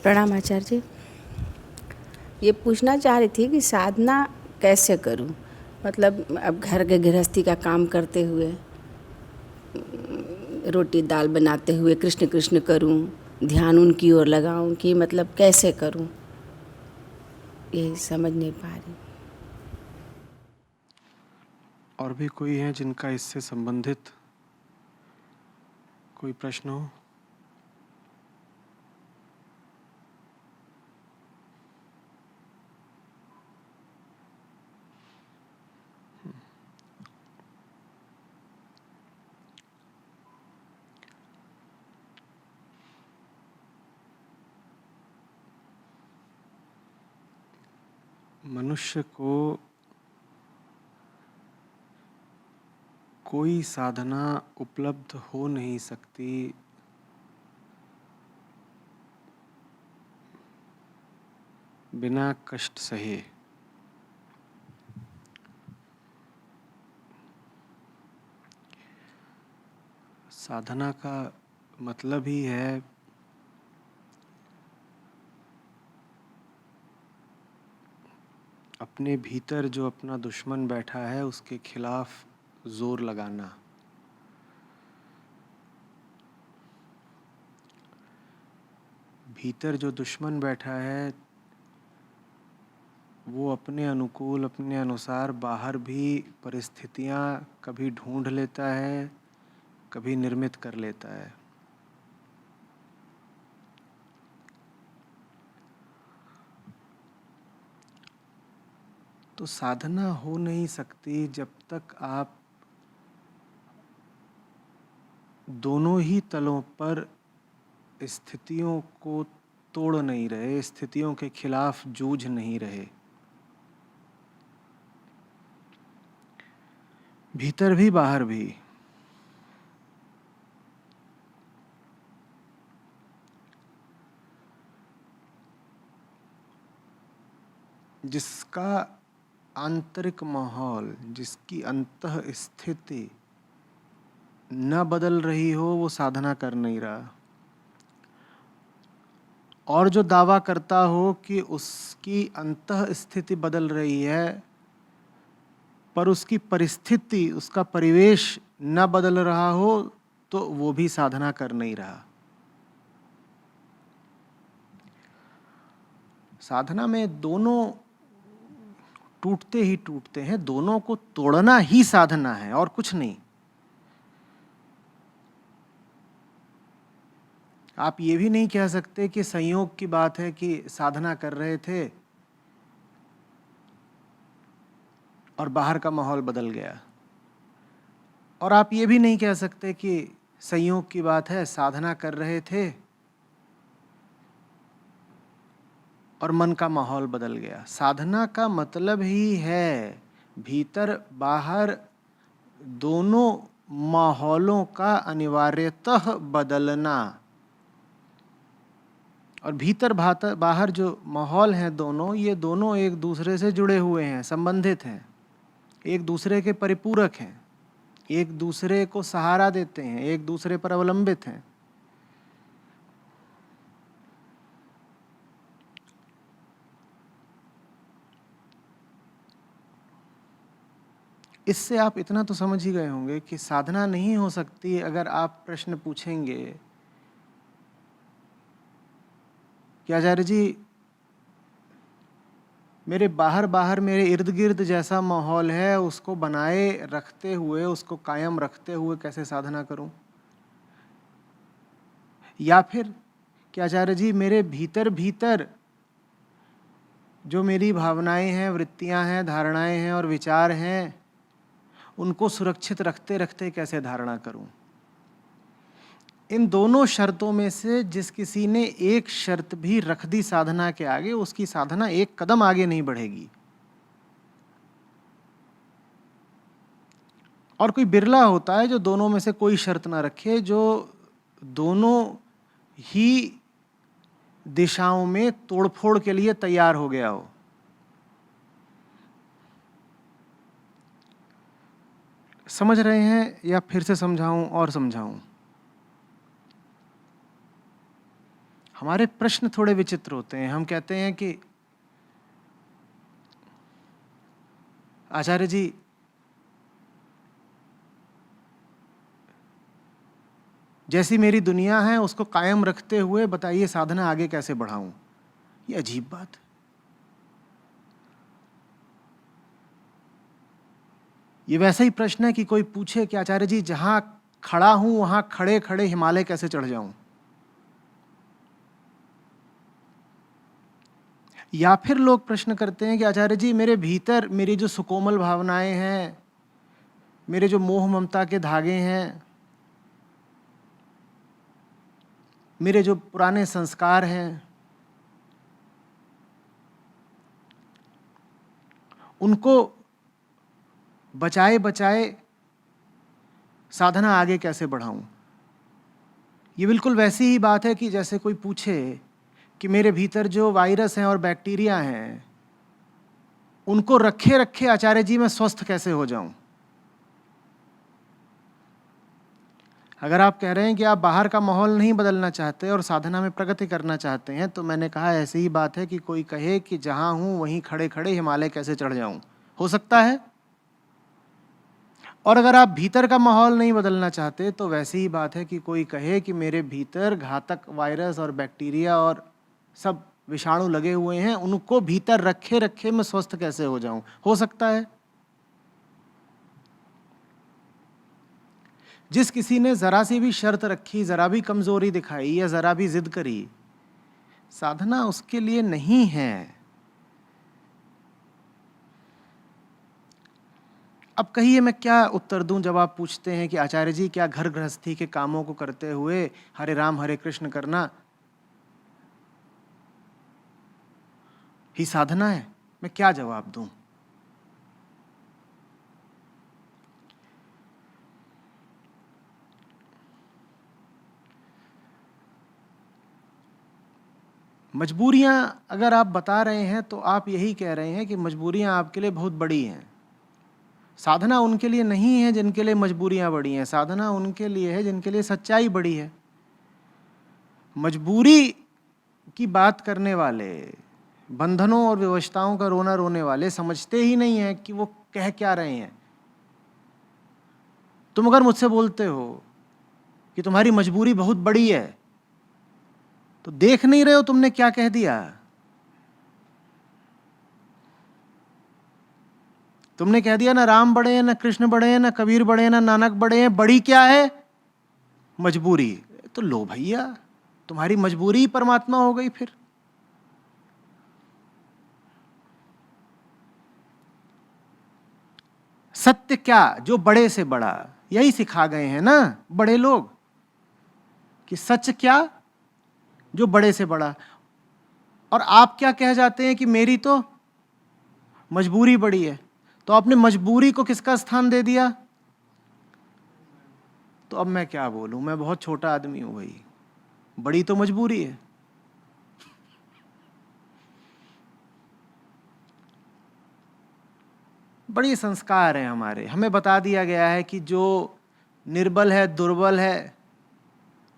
प्रणाम आचार्य जी। ये पूछना चाह रही थी कि साधना कैसे करूं। मतलब अब घर के गृहस्थी का काम करते हुए, रोटी दाल बनाते हुए कृष्ण कृष्ण करूं, ध्यान उनकी ओर लगाऊं कि मतलब कैसे करूं, ये समझ नहीं पा रही। और भी कोई है जिनका इससे संबंधित कोई प्रश्न हो? मनुष्य को कोई साधना उपलब्ध हो नहीं सकती बिना कष्ट सहे। साधना का मतलब ही है अपने भीतर जो अपना दुश्मन बैठा है उसके खिलाफ जोर लगाना। भीतर जो दुश्मन बैठा है वो अपने अनुकूल, अपने अनुसार बाहर भी परिस्थितियाँ कभी ढूंढ लेता है, कभी निर्मित कर लेता है। तो साधना हो नहीं सकती जब तक आप दोनों ही तलों पर स्थितियों को तोड़ नहीं रहे, स्थितियों के खिलाफ जूझ नहीं रहे। भीतर भी बाहर भी। जिसका आंतरिक माहौल, जिसकी अंतः स्थिति न बदल रही हो वो साधना कर नहीं रहा। और जो दावा करता हो कि उसकी अंतः स्थिति बदल रही है पर उसकी परिस्थिति, उसका परिवेश न बदल रहा हो तो वो भी साधना कर नहीं रहा। साधना में दोनों टूटते ही टूटते हैं, दोनों को तोड़ना ही साधना है और कुछ नहीं। आप ये भी नहीं कह सकते कि संयोग की बात है कि साधना कर रहे थे और बाहर का माहौल बदल गया। और आप ये भी नहीं कह सकते कि संयोग की बात है, साधना कर रहे थे और मन का माहौल बदल गया। साधना का मतलब ही है भीतर बाहर दोनों माहौलों का अनिवार्यतः बदलना। और भीतर बाहर जो माहौल हैं दोनों, ये दोनों एक दूसरे से जुड़े हुए हैं, संबंधित हैं, एक दूसरे के परिपूरक हैं, एक दूसरे को सहारा देते हैं, एक दूसरे पर अवलंबित हैं। इससे आप इतना तो समझ ही गए होंगे कि साधना नहीं हो सकती अगर आप प्रश्न पूछेंगे कि आचार्य जी मेरे बाहर मेरे इर्द गिर्द जैसा माहौल है उसको बनाए रखते हुए, उसको कायम रखते हुए कैसे साधना करूं। या फिर कि आचार्य जी मेरे भीतर भीतर जो मेरी भावनाएं हैं, वृत्तियां हैं, धारणाएं हैं और विचार हैं उनको सुरक्षित रखते रखते कैसे धारणा करूं। इन दोनों शर्तों में से जिस किसी ने एक शर्त भी रख दी साधना के आगे, उसकी साधना एक कदम आगे नहीं बढ़ेगी। और कोई बिरला होता है जो दोनों में से कोई शर्त ना रखे, जो दोनों ही दिशाओं में तोड़फोड़ के लिए तैयार हो गया हो। समझ रहे हैं या फिर से समझाऊं और समझाऊं? हमारे प्रश्न थोड़े विचित्र होते हैं। हम कहते हैं कि आचार्य जी, जैसी मेरी दुनिया है उसको कायम रखते हुए बताइए साधना आगे कैसे बढ़ाऊं। ये अजीब बात है। ये वैसा ही प्रश्न है कि कोई पूछे कि आचार्य जी, जहां खड़ा हूं वहां खड़े खड़े हिमालय कैसे चढ़ जाऊं। या फिर लोग प्रश्न करते हैं कि आचार्य जी, मेरे भीतर मेरी जो सुकोमल भावनाएं हैं, मेरे जो मोह ममता के धागे हैं, मेरे जो पुराने संस्कार हैं, उनको बचाए बचाए साधना आगे कैसे बढ़ाऊं। ये बिल्कुल वैसी ही बात है कि जैसे कोई पूछे कि मेरे भीतर जो वायरस हैं और बैक्टीरिया हैं, उनको रखे रखे आचार्य जी मैं स्वस्थ कैसे हो जाऊं। अगर आप कह रहे हैं कि आप बाहर का माहौल नहीं बदलना चाहते और साधना में प्रगति करना चाहते हैं, तो मैंने कहा ऐसी ही बात है कि कोई कहे कि जहां हूं वहीं खड़े खड़े हिमालय कैसे चढ़ जाऊं। हो सकता है। और अगर आप भीतर का माहौल नहीं बदलना चाहते, तो वैसी ही बात है कि कोई कहे कि मेरे भीतर घातक वायरस और बैक्टीरिया और सब विषाणु लगे हुए हैं, उनको भीतर रखे रखे मैं स्वस्थ कैसे हो जाऊं। हो सकता है। जिस किसी ने जरा सी भी शर्त रखी, जरा भी कमजोरी दिखाई या जरा भी जिद करी, साधना उसके लिए नहीं है। अब कहिए मैं क्या उत्तर दूं जब आप पूछते हैं कि आचार्य जी, क्या घर गृहस्थी के कामों को करते हुए हरे राम हरे कृष्ण करना ही साधना है? मैं क्या जवाब दूं? मजबूरियां अगर आप बता रहे हैं तो आप यही कह रहे हैं कि मजबूरियां आपके लिए बहुत बड़ी हैं। साधना उनके लिए नहीं है जिनके लिए मजबूरियां बड़ी हैं। साधना उनके लिए है जिनके लिए सच्चाई बड़ी है। मजबूरी की बात करने वाले, बंधनों और विवशताओं का रोना रोने वाले समझते ही नहीं हैं कि वो कह क्या रहे हैं। तुम अगर मुझसे बोलते हो कि तुम्हारी मजबूरी बहुत बड़ी है, तो देख नहीं रहे हो तुमने क्या कह दिया। तुमने कह दिया ना राम बड़े हैं, ना कृष्ण बड़े हैं, ना कबीर बड़े हैं, ना नानक बड़े हैं। बड़ी क्या है? मजबूरी। तो लो भैया, तुम्हारी मजबूरी ही परमात्मा हो गई। फिर सत्य क्या? जो बड़े से बड़ा। यही सिखा गए हैं ना बड़े लोग कि सच क्या? जो बड़े से बड़ा। और आप क्या कह जाते हैं कि मेरी तो मजबूरी बड़ी है। तो आपने मजबूरी को किसका स्थान दे दिया? तो अब मैं क्या बोलूं, मैं बहुत छोटा आदमी हूं भाई। बड़ी तो मजबूरी है। बड़ी संस्कार है हमारे। हमें बता दिया गया है कि जो निर्बल है, दुर्बल है,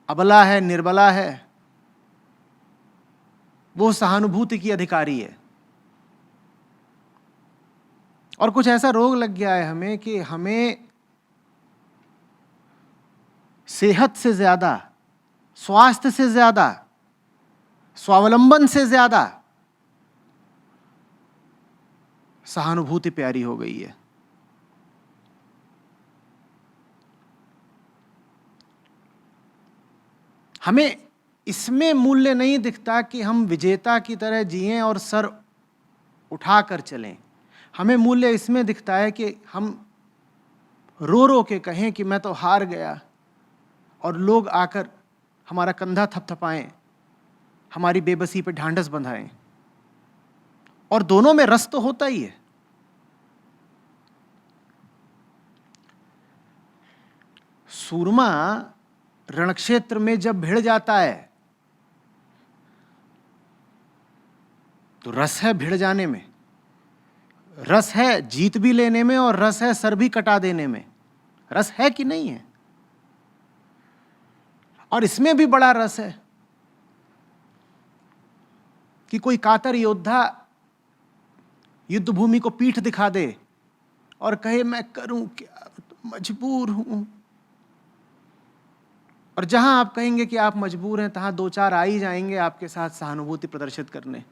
अबला है, निर्बला है, वो सहानुभूति की अधिकारी है। और कुछ ऐसा रोग लग गया है हमें कि हमें सेहत से ज्यादा, स्वास्थ्य से ज्यादा, स्वावलंबन से ज्यादा सहानुभूति प्यारी हो गई है। हमें इसमें मूल्य नहीं दिखता कि हम विजेता की तरह जिएं और सर उठाकर चलें। हमें मूल्य इसमें दिखता है कि हम रो रो के कहें कि मैं तो हार गया, और लोग आकर हमारा कंधा थपथपाएं, हमारी बेबसी पे ढांढस बंधाएं। और दोनों में रस तो होता ही है। सूरमा रणक्षेत्र में जब भिड़ जाता है तो रस है भिड़ जाने में, रस है जीत भी लेने में, और रस है सर भी कटा देने में। रस है कि नहीं है? और इसमें भी बड़ा रस है। कि कोई कातर योद्धा युद्ध भूमि को पीठ दिखा दे और कहे मैं करूं क्या, मजबूर हूं। और जहां आप कहेंगे कि आप मजबूर हैं, तहां दो चार आ ही जाएंगे आपके साथ सहानुभूति प्रदर्शित करने,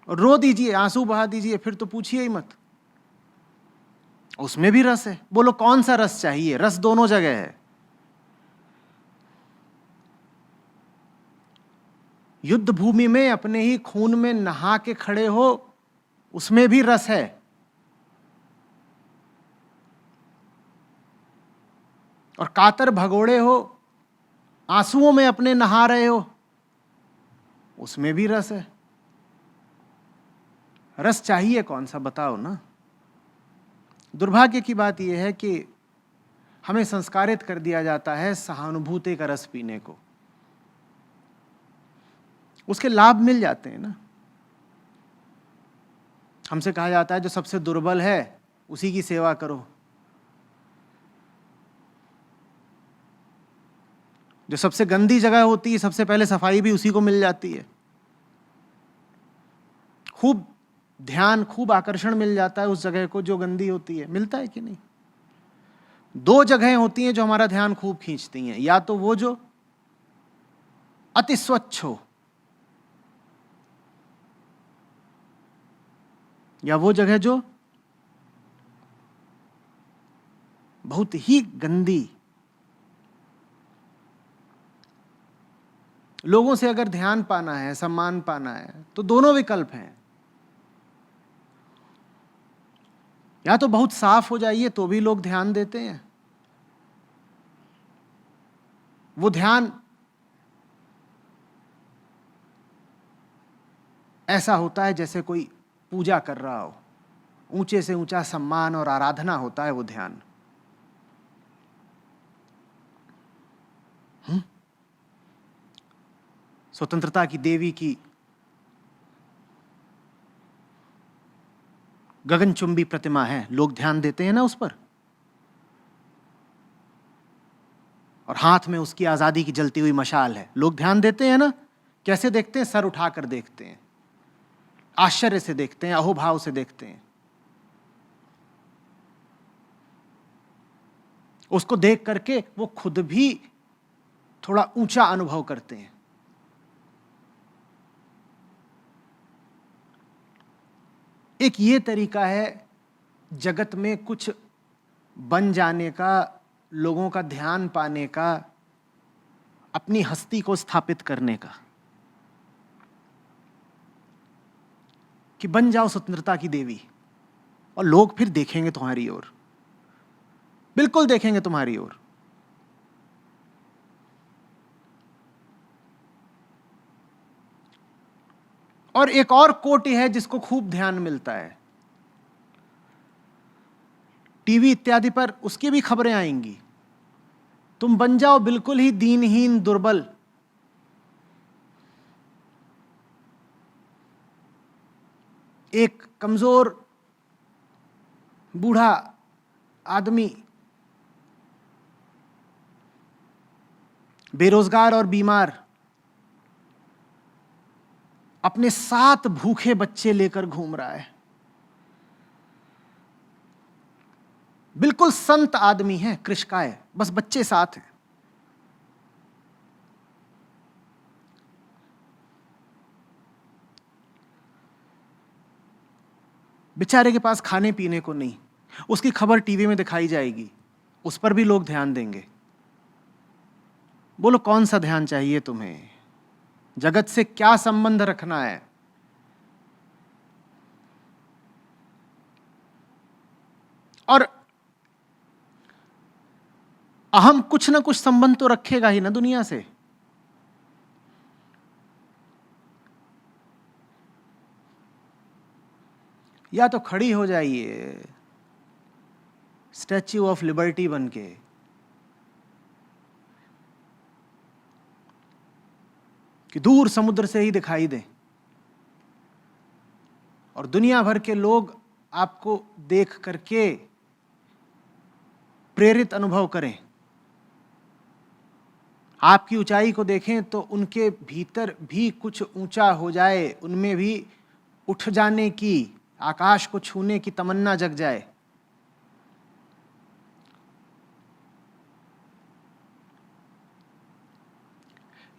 और रो दीजिए, आंसू बहा दीजिए, फिर तो पूछिए ही मत। उसमें भी रस है। बोलो कौन सा रस चाहिए? रस दोनों जगह है। युद्ध भूमि में अपने ही खून में नहा के खड़े हो, उसमें भी रस है। और कातर भगोड़े हो, आंसुओं में अपने नहा रहे हो, उसमें भी रस है। रस चाहिए कौन सा, बताओ ना। दुर्भाग्य की बात यह है कि हमें संस्कारित कर दिया जाता है सहानुभूति का रस पीने को। उसके लाभ मिल जाते हैं ना। हमसे कहा जाता है जो सबसे दुर्बल है उसी की सेवा करो, जो सबसे गंदी जगह होती है सबसे पहले सफाई भी उसी को मिल जाती है। खूब ध्यान, खूब आकर्षण मिल जाता है उस जगह को जो गंदी होती है। मिलता है कि नहीं? दो जगहें होती हैं जो हमारा ध्यान खूब खींचती हैं, या तो वो जो अति स्वच्छ हो, या वो जगह जो बहुत ही गंदी। लोगों से अगर ध्यान पाना है, सम्मान पाना है, तो दोनों विकल्प हैं। या तो बहुत साफ हो जाइए तो भी लोग ध्यान देते हैं। वो ध्यान ऐसा होता है जैसे कोई पूजा कर रहा हो, ऊंचे से ऊंचा सम्मान और आराधना होता है वो ध्यान। स्वतंत्रता की देवी की गगनचुंबी प्रतिमा है, लोग ध्यान देते हैं ना उस पर, और हाथ में उसकी आजादी की जलती हुई मशाल है, लोग ध्यान देते हैं ना। कैसे देखते हैं? सर उठाकर देखते हैं, आश्चर्य से देखते हैं, अहोभाव से देखते हैं। उसको देख करके वो खुद भी थोड़ा ऊंचा अनुभव करते हैं। एक ये तरीका है जगत में कुछ बन जाने का, लोगों का ध्यान पाने का, अपनी हस्ती को स्थापित करने का, कि बन जाओ स्वतंत्रता की देवी और लोग फिर देखेंगे तुम्हारी ओर, बिल्कुल देखेंगे तुम्हारी ओर। और एक और कोटि है जिसको खूब ध्यान मिलता है, टीवी इत्यादि पर उसकी भी खबरें आएंगी। तुम बन जाओ बिल्कुल ही दीनहीन, दुर्बल, एक कमजोर बूढ़ा आदमी, बेरोजगार और बीमार, अपने 7 भूखे बच्चे लेकर घूम रहा है। बिल्कुल संत आदमी है, कृशकाय, बस बच्चे 7 हैं। बेचारे के पास खाने पीने को नहीं, उसकी खबर टीवी में दिखाई जाएगी, उस पर भी लोग ध्यान देंगे। बोलो कौन सा ध्यान चाहिए तुम्हें? जगत से क्या संबंध रखना है? और अहम कुछ ना कुछ संबंध तो रखेगा ही ना दुनिया से। या तो खड़ी हो जाइए स्टैच्यू ऑफ लिबर्टी बनके, कि दूर समुद्र से ही दिखाई दे और दुनिया भर के लोग आपको देख करके प्रेरित अनुभव करें, आपकी ऊंचाई को देखें तो उनके भीतर भी कुछ ऊंचा हो जाए, उनमें भी उठ जाने की, आकाश को छूने की तमन्ना जग जाए।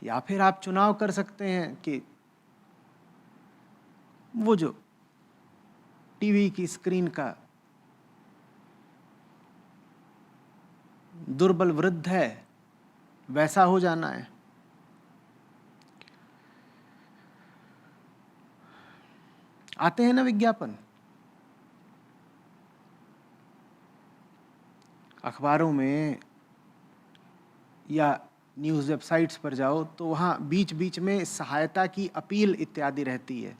या फिर आप चुनाव कर सकते हैं कि वो जो टीवी की स्क्रीन का दुर्बल वृद्ध है वैसा हो जाना है। आते हैं ना विज्ञापन, अखबारों में या न्यूज़ वेबसाइट्स पर जाओ तो वहाँ बीच बीच में सहायता की अपील इत्यादि रहती है।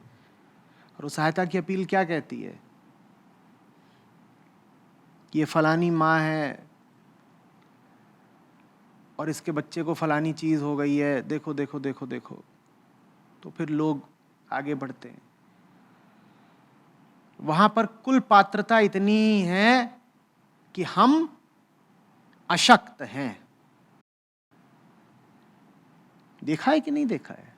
और उस सहायता की अपील क्या कहती है कि ये फलानी माँ है और इसके बच्चे को फलानी चीज़ हो गई है, देखो देखो देखो देखो। तो फिर लोग आगे बढ़ते हैं। वहाँ पर कुल पात्रता इतनी है कि हम अशक्त हैं। देखा है कि नहीं देखा है?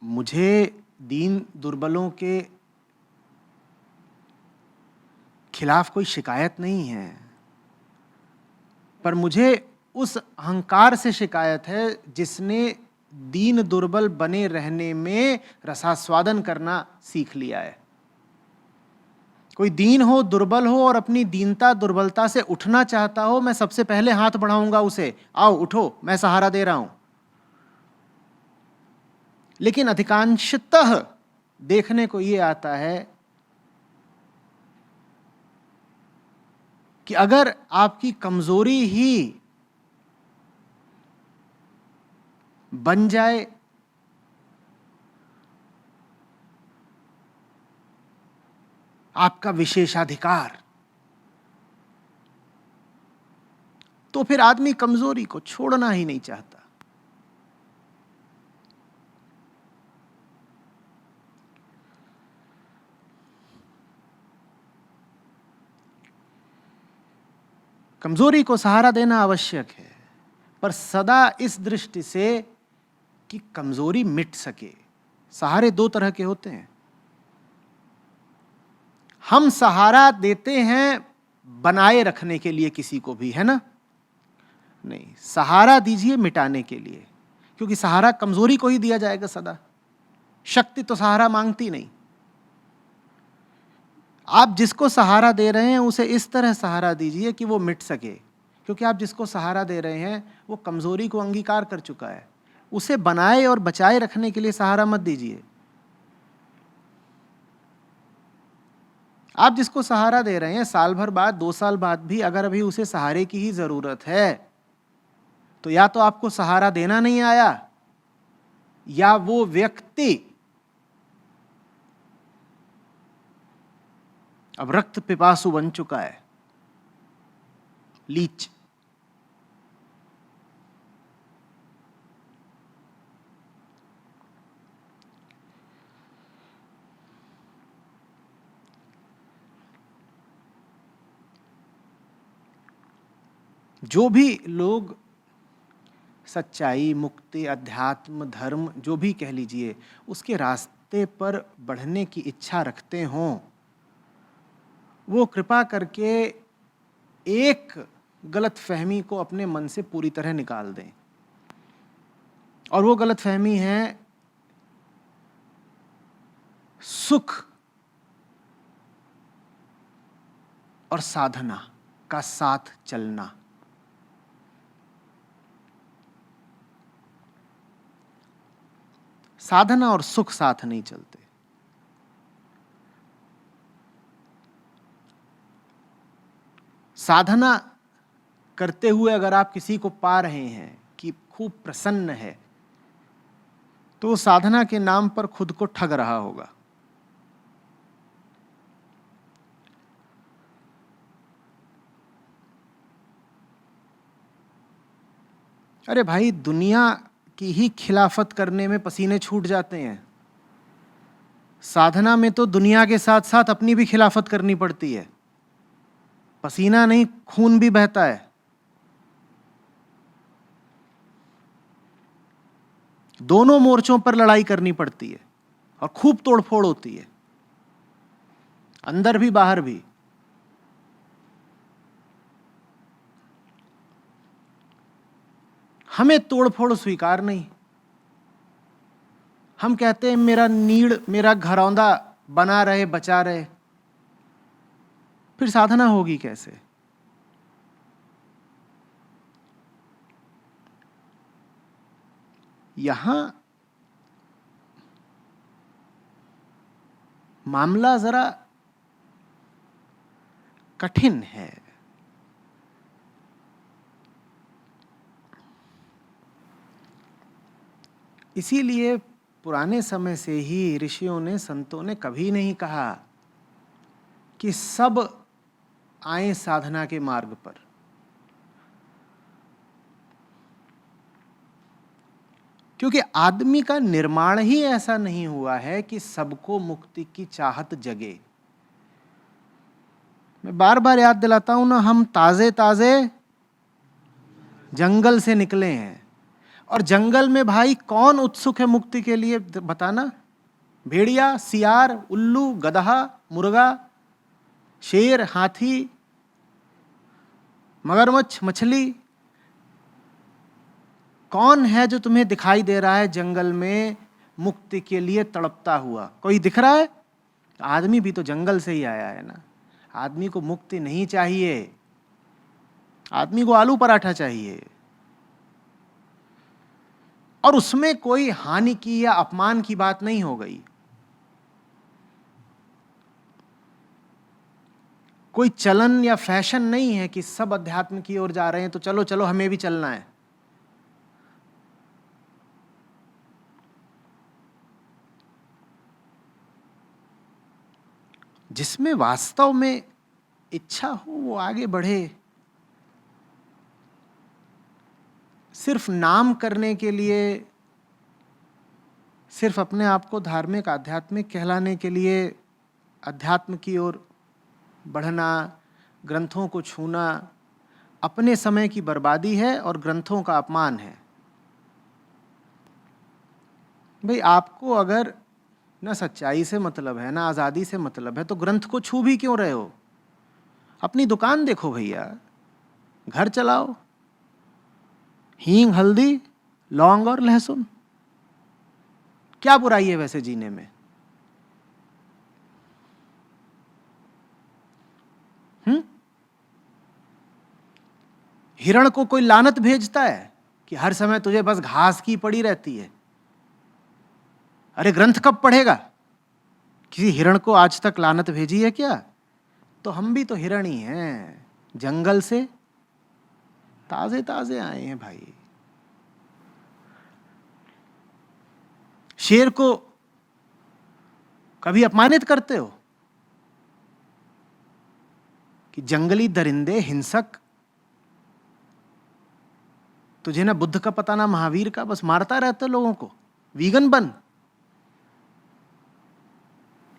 मुझे दीन दुर्बलों के खिलाफ कोई शिकायत नहीं है, पर मुझे उस अहंकार से शिकायत है जिसने दीन दुर्बल बने रहने में रसास्वादन करना सीख लिया है। कोई दीन हो, दुर्बल हो और अपनी दीनता दुर्बलता से उठना चाहता हो, मैं सबसे पहले हाथ बढ़ाऊंगा उसे, आओ उठो, मैं सहारा दे रहा हूं। लेकिन अधिकांशतः देखने को यह आता है कि अगर आपकी कमजोरी ही बन जाए आपका विशेषाधिकार, तो फिर आदमी कमजोरी को छोड़ना ही नहीं चाहता। कमजोरी को सहारा देना आवश्यक है, पर सदा इस दृष्टि से कि कमजोरी मिट सके। सहारे दो तरह के होते हैं। हम सहारा देते हैं बनाए रखने के लिए किसी को भी, है ना? नहीं, सहारा दीजिए मिटाने के लिए, क्योंकि सहारा कमजोरी को ही दिया जाएगा सदा। शक्ति तो सहारा मांगती नहीं। आप जिसको सहारा दे रहे हैं उसे इस तरह सहारा दीजिए कि वो मिट सके, क्योंकि आप जिसको सहारा दे रहे हैं वो कमजोरी को अंगीकार कर चुका है। उसे बनाए और बचाए रखने के लिए सहारा मत दीजिए। आप जिसको सहारा दे रहे हैं, साल भर बाद, 2 साल बाद भी अगर अभी उसे सहारे की ही जरूरत है, तो या तो आपको सहारा देना नहीं आया, या वो व्यक्ति अब रक्त पिपासु बन चुका है, लीच। जो भी लोग सच्चाई, मुक्ति, अध्यात्म, धर्म जो भी कह लीजिए, उसके रास्ते पर बढ़ने की इच्छा रखते हों, वो कृपा करके एक गलतफहमी को अपने मन से पूरी तरह निकाल दें। और वो गलतफहमी है सुख और साधना का साथ चलना। साधना और सुख साथ नहीं चलते। साधना करते हुए अगर आप किसी को पा रहे हैं कि खूब प्रसन्न है, तो वो साधना के नाम पर खुद को ठग रहा होगा। अरे भाई, दुनिया की ही खिलाफत करने में पसीने छूट जाते हैं। साधना में तो दुनिया के साथ साथ अपनी भी खिलाफत करनी पड़ती है। पसीना नहीं, खून भी बहता है। दोनों मोर्चों पर लड़ाई करनी पड़ती है और खूब तोड़फोड़ होती है, अंदर भी बाहर भी। हमें तोड़फोड़ स्वीकार नहीं। हम कहते हैं मेरा नीड़, मेरा घरौंदा बना रहे, बचा रहे। फिर साधना होगी कैसे? यहां मामला जरा कठिन है। इसीलिए पुराने समय से ही ऋषियों ने, संतों ने कभी नहीं कहा कि सब आए साधना के मार्ग पर। क्योंकि आदमी का निर्माण ही ऐसा नहीं हुआ है कि सबको मुक्ति की चाहत जगे। मैं बार बार याद दिलाता हूं ना, हम ताजे ताजे जंगल से निकले हैं। और जंगल में भाई कौन उत्सुक है मुक्ति के लिए, बताना? भेड़िया, सियार, उल्लू, गदहा, मुर्गा, शेर, हाथी, मगरमच्छ, मछली। कौन है जो तुम्हें दिखाई दे रहा है जंगल में मुक्ति के लिए तड़पता हुआ? कोई दिख रहा है? आदमी भी तो जंगल से ही आया है ना। आदमी को मुक्ति नहीं चाहिए, आदमी को आलू पराठा चाहिए। और उसमें कोई हानि की या अपमान की बात नहीं हो गई। कोई चलन या फैशन नहीं है कि सब अध्यात्म की ओर जा रहे हैं तो चलो चलो हमें भी चलना है। जिसमें वास्तव में इच्छा हो वो आगे बढ़े। सिर्फ नाम करने के लिए, सिर्फ अपने आप को धार्मिक आध्यात्मिक कहलाने के लिए अध्यात्म की ओर बढ़ना, ग्रंथों को छूना अपने समय की बर्बादी है और ग्रंथों का अपमान है। भाई आपको अगर ना सच्चाई से मतलब है, ना आज़ादी से मतलब है, तो ग्रंथ को छू भी क्यों रहे हो? अपनी दुकान देखो भैया, घर चलाओ। हींग, हल्दी, लौंग और लहसुन, क्या बुराई है वैसे जीने में? हिरण को कोई लानत भेजता है कि हर समय तुझे बस घास की पड़ी रहती है? अरे ग्रंथ कब पढ़ेगा? किसी हिरण को आज तक लानत भेजी है क्या? तो हम भी तो हिरण ही हैं, जंगल से ताजे ताजे आए हैं भाई। शेर को कभी अपमानित करते हो कि जंगली दरिंदे, हिंसक? तुझे ना बुद्ध का पता ना महावीर का, बस मारता रहते लोगों को। वीगन बन।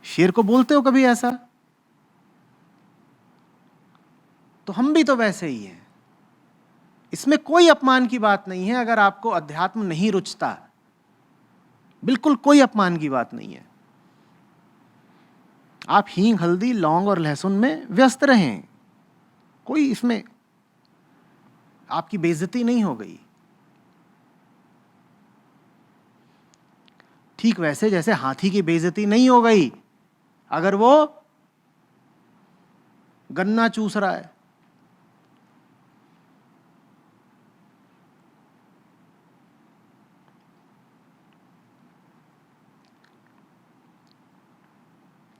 शेर को बोलते हो कभी ऐसा? तो हम भी तो वैसे ही हैं। इसमें कोई अपमान की बात नहीं है अगर आपको अध्यात्म नहीं रुचता। बिल्कुल कोई अपमान की बात नहीं है। आप हींग, हल्दी, लौंग और लहसुन में व्यस्त रहें, कोई इसमें आपकी बेइज्जती नहीं हो गई। ठीक वैसे जैसे हाथी की बेइज्जती नहीं हो गई अगर वो गन्ना चूस रहा है।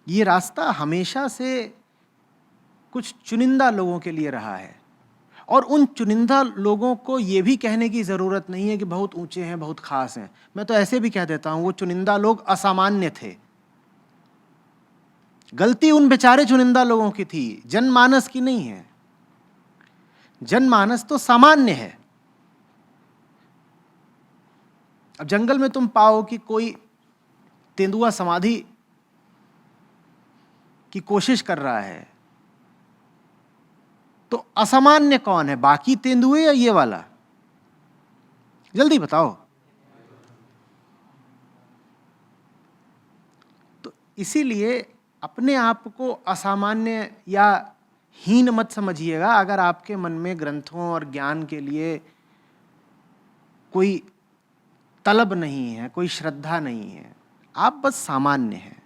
ये रास्ता हमेशा से कुछ चुनिंदा लोगों के लिए रहा है, और उन चुनिंदा लोगों को ये भी कहने की ज़रूरत नहीं है कि बहुत ऊंचे हैं, बहुत खास हैं। मैं तो ऐसे भी कह देता हूं, वो चुनिंदा लोग असामान्य थे। गलती उन बेचारे चुनिंदा लोगों की थी, जनमानस की नहीं है। जनमानस तो सामान्य है। अब जंगल में तुम पाओ कि कोई तेंदुआ समाधि की कोशिश कर रहा है, तो असामान्य कौन है, बाकी तेंदुए या ये वाला? जल्दी बताओ। तो इसीलिए अपने आप को असामान्य या हीन मत समझिएगा अगर आपके मन में ग्रंथों और ज्ञान के लिए कोई तलब नहीं है, कोई श्रद्धा नहीं है, आप बस सामान्य हैं।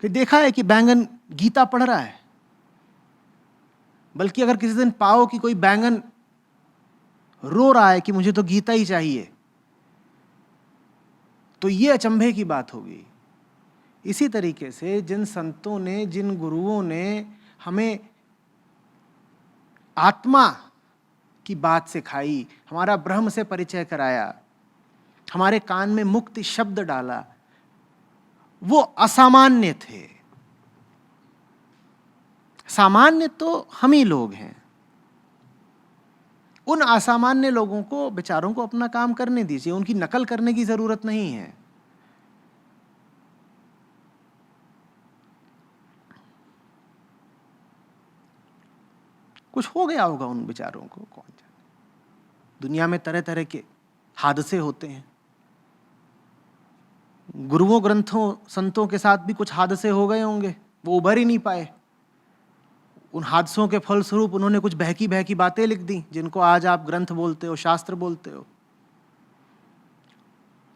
कि देखा है कि बैंगन गीता पढ़ रहा है, बल्कि अगर किसी दिन पाओ कि कोई बैंगन रो रहा है कि मुझे तो गीता ही चाहिए, तो ये अचंभे की बात होगी। इसी तरीके से जिन संतों ने, जिन गुरुओं ने हमें आत्मा की बात सिखाई, हमारा ब्रह्म से परिचय कराया, हमारे कान में मुक्ति शब्द डाला, वो असामान्य थे। सामान्य तो हम ही लोग हैं। उन असामान्य लोगों को, बेचारों को अपना काम करने दीजिए, उनकी नकल करने की जरूरत नहीं है। कुछ हो गया होगा उन बेचारों को, कौन जाने। दुनिया में तरह तरह के हादसे होते हैं। गुरुओं, ग्रंथों, संतों के साथ भी कुछ हादसे हो गए होंगे, वो उभर ही नहीं पाए। उन हादसों के फलस्वरूप उन्होंने कुछ बहकी बहकी बातें लिख दी, जिनको आज आप ग्रंथ बोलते हो, शास्त्र बोलते हो।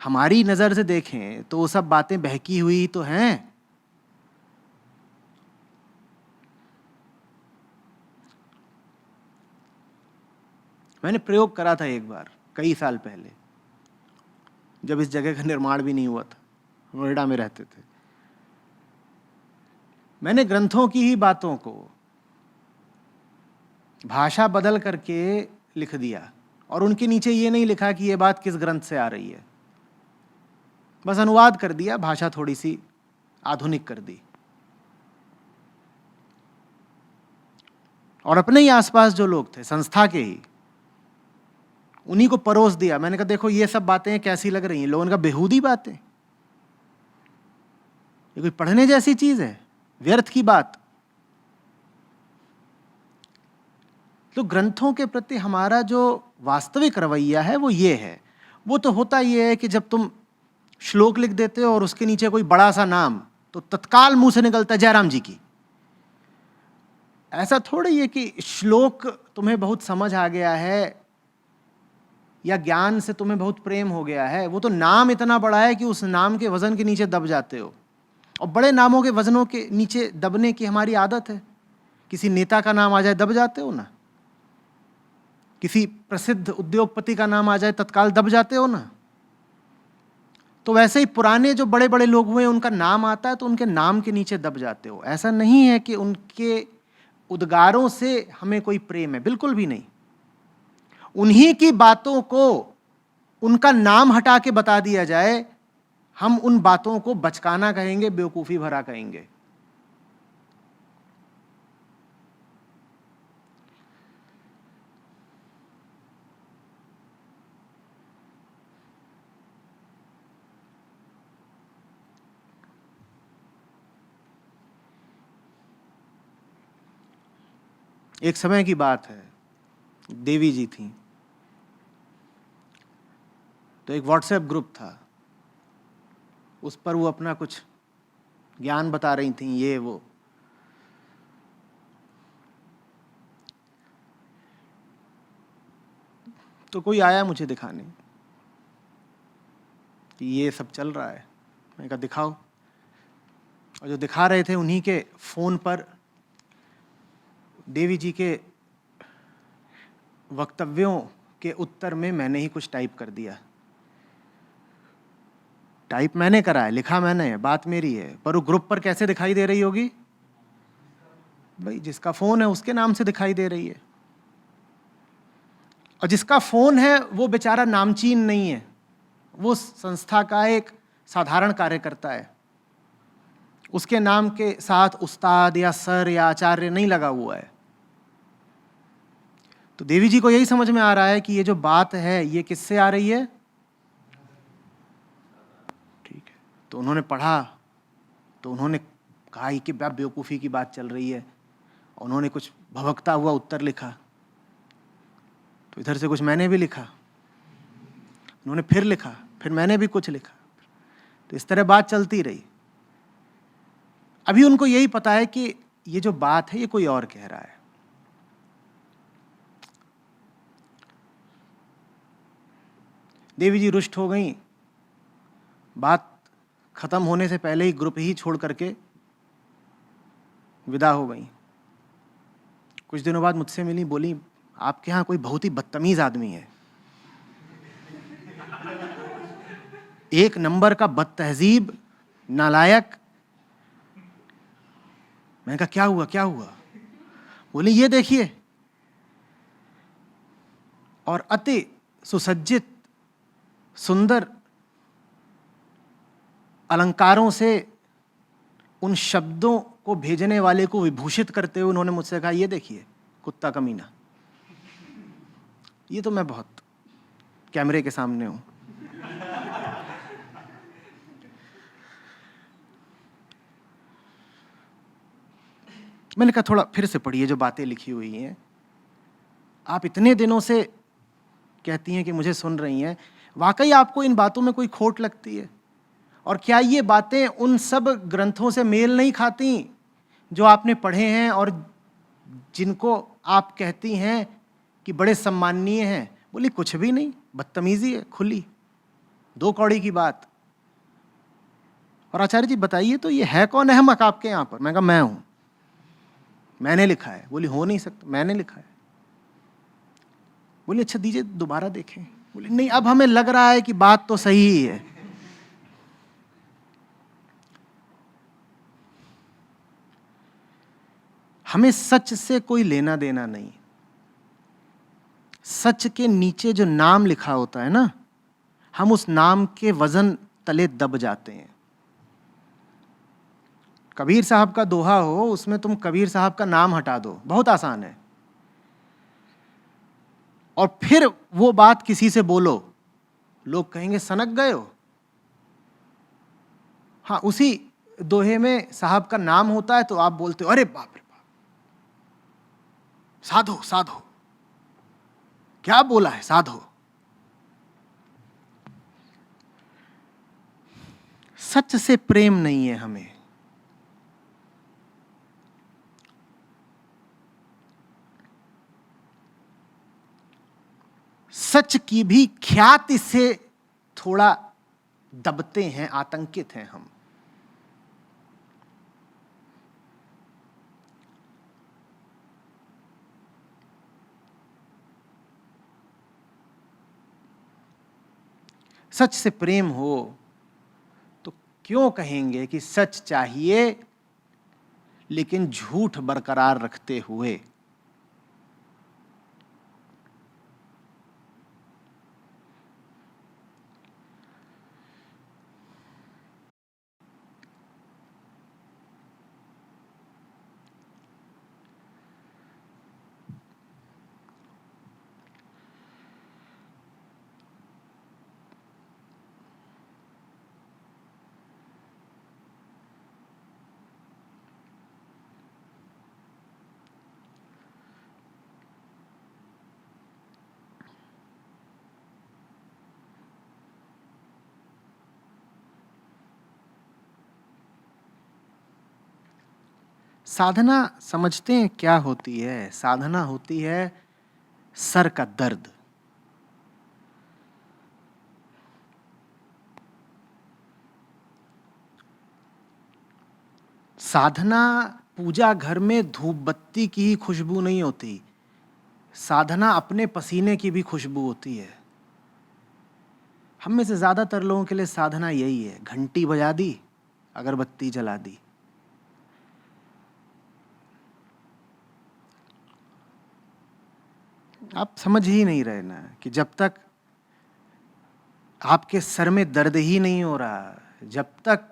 हमारी नजर से देखें तो वो सब बातें बहकी हुई तो हैं। मैंने प्रयोग करा था एक बार, कई साल पहले, जब इस जगह का निर्माण भी नहीं हुआ था, नोएडा में रहते थे। मैंने ग्रंथों की ही बातों को भाषा बदल करके लिख दिया, और उनके नीचे ये नहीं लिखा कि ये बात किस ग्रंथ से आ रही है, बस अनुवाद कर दिया, भाषा थोड़ी सी आधुनिक कर दी, और अपने ही आसपास जो लोग थे, संस्था के ही, उन्हीं को परोस दिया। मैंने कहा देखो ये सब बातें कैसी लग रही हैं। लोगों का बेहूदी बातें, ये कोई पढ़ने जैसी चीज है? व्यर्थ की बात। तो ग्रंथों के प्रति हमारा जो वास्तविक रवैया है वो ये है। वो तो होता ये है कि जब तुम श्लोक लिख देते हो और उसके नीचे कोई बड़ा सा नाम, तो तत्काल मुंह से निकलता है जयराम जी की। ऐसा थोड़ी है कि श्लोक तुम्हें बहुत समझ आ गया है या ज्ञान से तुम्हें बहुत प्रेम हो गया है। वो तो नाम इतना बड़ा है कि उस नाम के वजन के नीचे दब जाते हो, और बड़े नामों के वजनों के नीचे दबने की हमारी आदत है। किसी नेता का नाम आ जाए दब जाते हो ना, किसी प्रसिद्ध उद्योगपति का नाम आ जाए तत्काल दब जाते हो ना। तो वैसे ही पुराने जो बड़े बड़े लोग हुए, उनका नाम आता है तो उनके नाम के नीचे दब जाते हो। ऐसा नहीं है कि उनके उद्गारों से हमें कोई प्रेम है, बिल्कुल भी नहीं। उन्हीं की बातों को उनका नाम हटा के बता दिया जाए, हम उन बातों को बचकाना कहेंगे, बेवकूफी भरा कहेंगे। एक समय की बात है, देवी जी थी, तो एक व्हाट्सएप ग्रुप था, उस पर वो अपना कुछ ज्ञान बता रही थी, ये वो। तो कोई आया मुझे दिखाने कि ये सब चल रहा है। मैंने कहा दिखाओ। और जो दिखा रहे थे, उन्हीं के फोन पर देवी जी के वक्तव्यों के उत्तर में मैंने ही कुछ टाइप कर दिया। टाइप मैंने करा है, लिखा मैंने है, बात मेरी है, पर वो ग्रुप पर कैसे दिखाई दे रही होगी? भाई जिसका फोन है उसके नाम से दिखाई दे रही है। और जिसका फोन है वो बेचारा नामचीन नहीं है, वो संस्था का एक साधारण कार्यकर्ता है। उसके नाम के साथ उस्ताद या सर या आचार्य नहीं लगा हुआ है। तो देवी जी को यही समझ में आ रहा है कि ये जो बात है ये किससे आ रही है। ठीक है, तो उन्होंने पढ़ा तो उन्होंने कहा ये कि क्या बेवकूफ़ी की बात चल रही है। उन्होंने कुछ भभकता हुआ उत्तर लिखा, तो इधर से कुछ मैंने भी लिखा, उन्होंने फिर लिखा, फिर मैंने भी कुछ लिखा, तो इस तरह बात चलती रही। अभी उनको यही पता है कि ये जो बात है ये कोई और कह रहा है। देवी जी रुष्ट हो गई, बात खत्म होने से पहले ही ग्रुप ही छोड़ करके विदा हो गई। कुछ दिनों बाद मुझसे मिली, बोली आपके यहाँ कोई बहुत ही बदतमीज आदमी है, एक नंबर का बदतहजीब, नालायक। मैंने कहा क्या हुआ क्या हुआ? बोली ये देखिए, और अति सुसज्जित सुंदर अलंकारों से उन शब्दों को भेजने वाले को विभूषित करते हुए उन्होंने मुझसे कहा ये देखिए कुत्ता कमीना। ये तो मैं बहुत कैमरे के सामने हूं। मैंने कहा थोड़ा फिर से पढ़िए जो बातें लिखी हुई हैं। आप इतने दिनों से कहती हैं कि मुझे सुन रही हैं, वाकई आपको इन बातों में कोई खोट लगती है? और क्या ये बातें उन सब ग्रंथों से मेल नहीं खाती जो आपने पढ़े हैं और जिनको आप कहती हैं कि बड़े सम्माननीय हैं? बोली कुछ भी नहीं, बदतमीजी है खुली, दो कौड़ी की बात। और आचार्य जी बताइए तो ये है कौन अहमक आपके यहाँ पर? मैं कहा मैं हूं, मैंने लिखा है। बोली हो नहीं सकता, मैंने लिखा है। बोली अच्छा दीजिए दोबारा देखें। बोली नहीं, अब हमें लग रहा है कि बात तो सही ही है। हमें सच से कोई लेना देना नहीं। सच के नीचे जो नाम लिखा होता है ना, हम उस नाम के वजन तले दब जाते हैं। कबीर साहब का दोहा हो, उसमें तुम कबीर साहब का नाम हटा दो, बहुत आसान है, और फिर वो बात किसी से बोलो, लोग कहेंगे सनक गए हो। हाँ, उसी दोहे में साहब का नाम होता है तो आप बोलते हो अरे बाप रे बाप, साधो साधो, क्या बोला है साधो। सच से प्रेम नहीं है हमें। सच की भी ख्याति से थोड़ा दबते हैं, आतंकित हैं हम। सच से प्रेम हो तो क्यों कहेंगे कि सच चाहिए लेकिन झूठ बरकरार रखते हुए। साधना समझते हैं क्या होती है? साधना होती है सर का दर्द। साधना पूजा घर में धूप बत्ती की ही खुशबू नहीं होती, साधना अपने पसीने की भी खुशबू होती है। हम में से ज्यादातर लोगों के लिए साधना यही है, घंटी बजा दी, अगरबत्ती जला दी। आप समझ ही नहीं रहे ना कि जब तक आपके सर में दर्द ही नहीं हो रहा, जब तक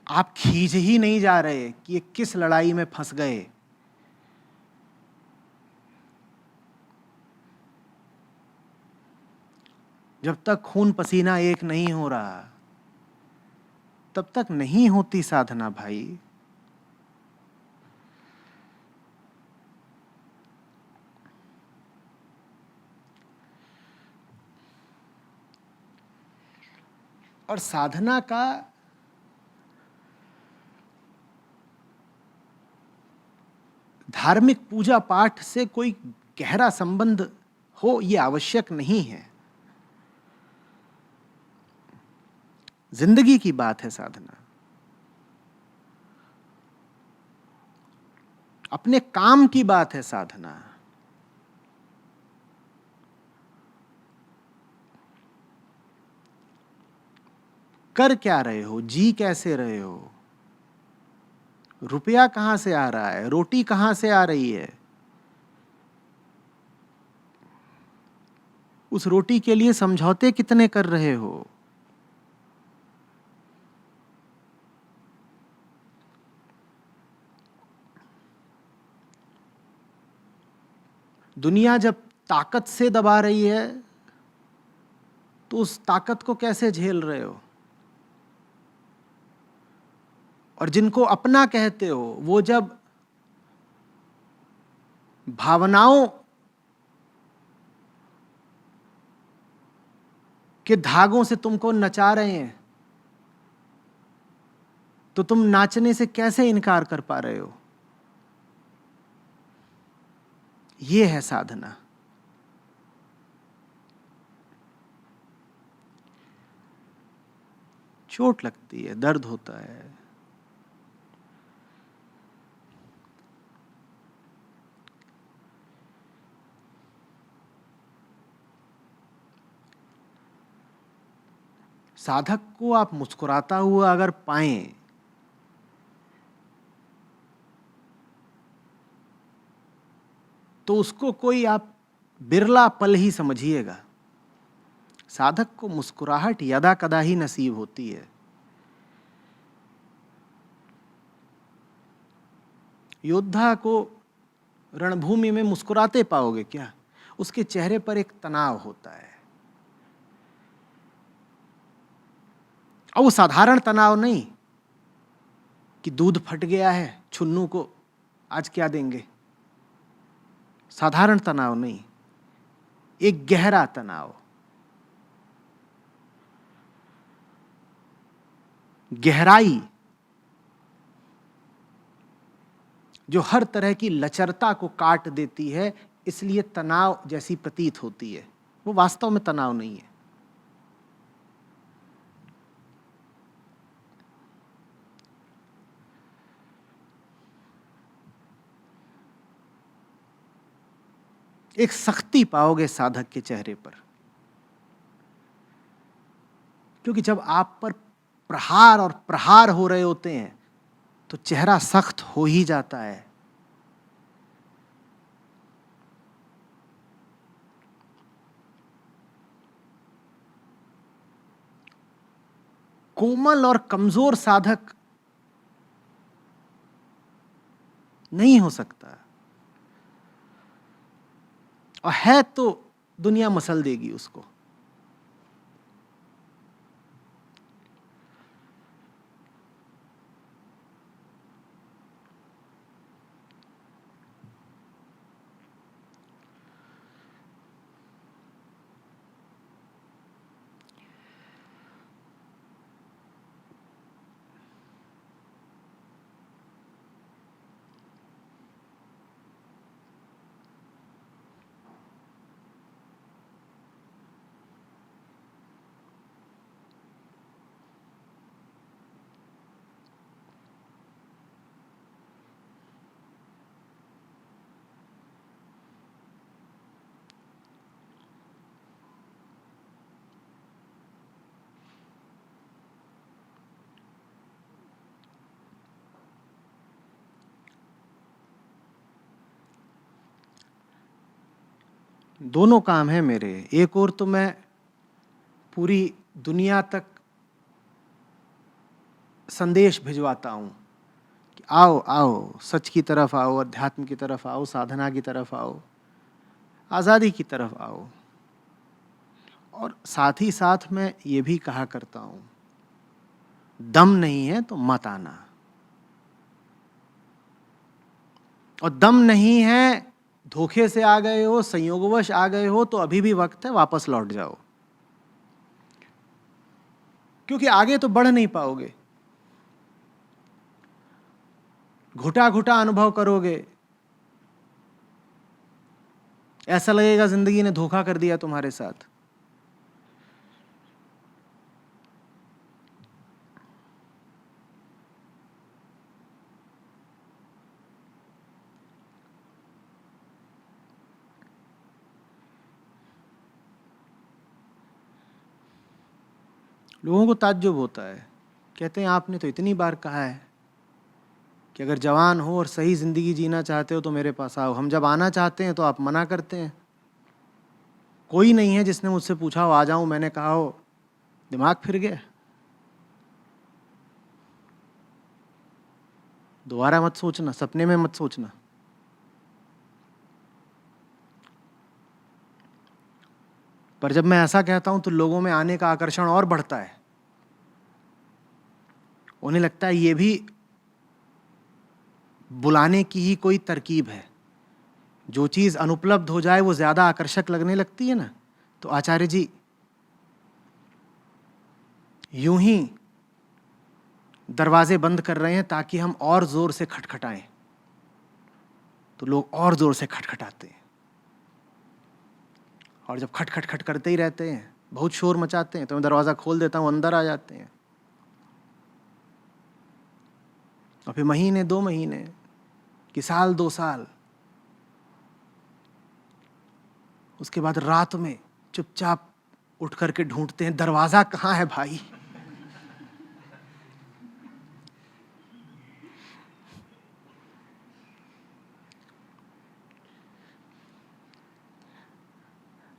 आप खींच ही नहीं जा रहे कि ये किस लड़ाई में फंस गए, जब तक खून पसीना एक नहीं हो रहा, तब तक नहीं होती साधना भाई। और साधना का धार्मिक पूजा पाठ से कोई गहरा संबंध हो ये आवश्यक नहीं है। जिंदगी की बात है साधना। अपने काम की बात है साधना। कर क्या रहे हो, जी कैसे रहे हो, रुपया कहां से आ रहा है, रोटी कहां से आ रही है, उस रोटी के लिए समझौते कितने कर रहे हो। दुनिया जब ताकत से दबा रही है तो उस ताकत को कैसे झेल रहे हो। और जिनको अपना कहते हो वो जब भावनाओं के धागों से तुमको नचा रहे हैं तो तुम नाचने से कैसे इनकार कर पा रहे हो। ये है साधना। चोट लगती है, दर्द होता है, साधक को आप मुस्कुराता हुआ अगर पाएं तो उसको कोई आप बिरला पल ही समझिएगा। साधक को मुस्कुराहट यदा कदा ही नसीब होती है। योद्धा को रणभूमि में मुस्कुराते पाओगे क्या? उसके चेहरे पर एक तनाव होता है, और वो साधारण तनाव नहीं कि दूध फट गया है, छुन्नू को आज क्या देंगे। साधारण तनाव नहीं, एक गहरा तनाव, गहराई जो हर तरह की लचरता को काट देती है, इसलिए तनाव जैसी प्रतीत होती है। वो वास्तव में तनाव नहीं है। एक सख्ती पाओगे साधक के चेहरे पर, क्योंकि जब आप पर प्रहार और प्रहार हो रहे होते हैं तो चेहरा सख्त हो ही जाता है। कोमल और कमजोर साधक नहीं हो सकता, और है तो दुनिया मसल देगी उसको। दोनों काम है मेरे। एक और तो मैं पूरी दुनिया तक संदेश भिजवाता हूं कि आओ आओ, सच की तरफ आओ, अध्यात्म की तरफ आओ, साधना की तरफ आओ, आज़ादी की तरफ आओ। और साथ ही साथ मैं ये भी कहा करता हूं दम नहीं है तो मत आना, और दम नहीं है, धोखे से आ गए हो, संयोगवश आ गए हो, तो अभी भी वक्त है, वापस लौट जाओ, क्योंकि आगे तो बढ़ नहीं पाओगे। घुटा घुटा अनुभव करोगे, ऐसा लगेगा जिंदगी ने धोखा कर दिया तुम्हारे साथ। लोगों को ताज्जुब होता है, कहते हैं आपने तो इतनी बार कहा है कि अगर जवान हो और सही ज़िंदगी जीना चाहते हो तो मेरे पास आओ। हम जब आना चाहते हैं तो आप मना करते हैं। कोई नहीं है जिसने मुझसे पूछा हो आ जाऊं, मैंने कहा हो दिमाग फिर गया, दोबारा मत सोचना, सपने में मत सोचना। पर जब मैं ऐसा कहता हूं तो लोगों में आने का आकर्षण और बढ़ता है। उन्हें लगता है ये भी बुलाने की ही कोई तरकीब है। जो चीज़ अनुपलब्ध हो जाए वो ज़्यादा आकर्षक लगने लगती है ना। तो आचार्य जी यूं ही दरवाजे बंद कर रहे हैं ताकि हम और ज़ोर से खटखटाएं, तो लोग और ज़ोर से खटखटाते हैं, और जब खट खट खट करते ही रहते हैं, बहुत शोर मचाते हैं, तो मैं दरवाज़ा खोल देता हूँ, अंदर आ जाते हैं। और फिर महीने 2 महीने कि साल 2 साल, उसके बाद रात में चुपचाप उठ करके ढूंढते हैं दरवाज़ा कहाँ है भाई।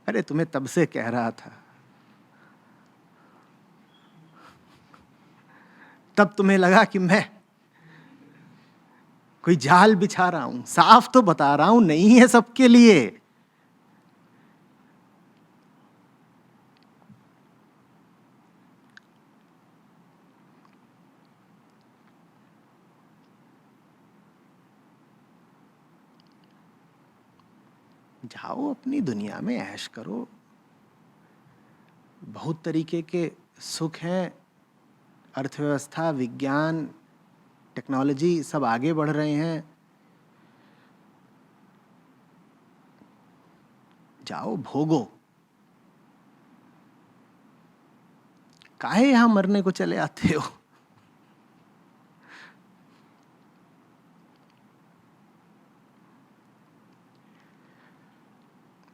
अरे तुम्हें तब से कह रहा था, तब तुम्हें लगा कि मैं कोई जाल बिछा रहा हूं। साफ तो बता रहा हूं, नहीं है सबके लिए। जाओ अपनी दुनिया में ऐश करो, बहुत तरीके के सुख हैं। अर्थव्यवस्था, विज्ञान, टेक्नोलॉजी सब आगे बढ़ रहे हैं। जाओ भोगो, काहे यहां मरने को चले आते हो।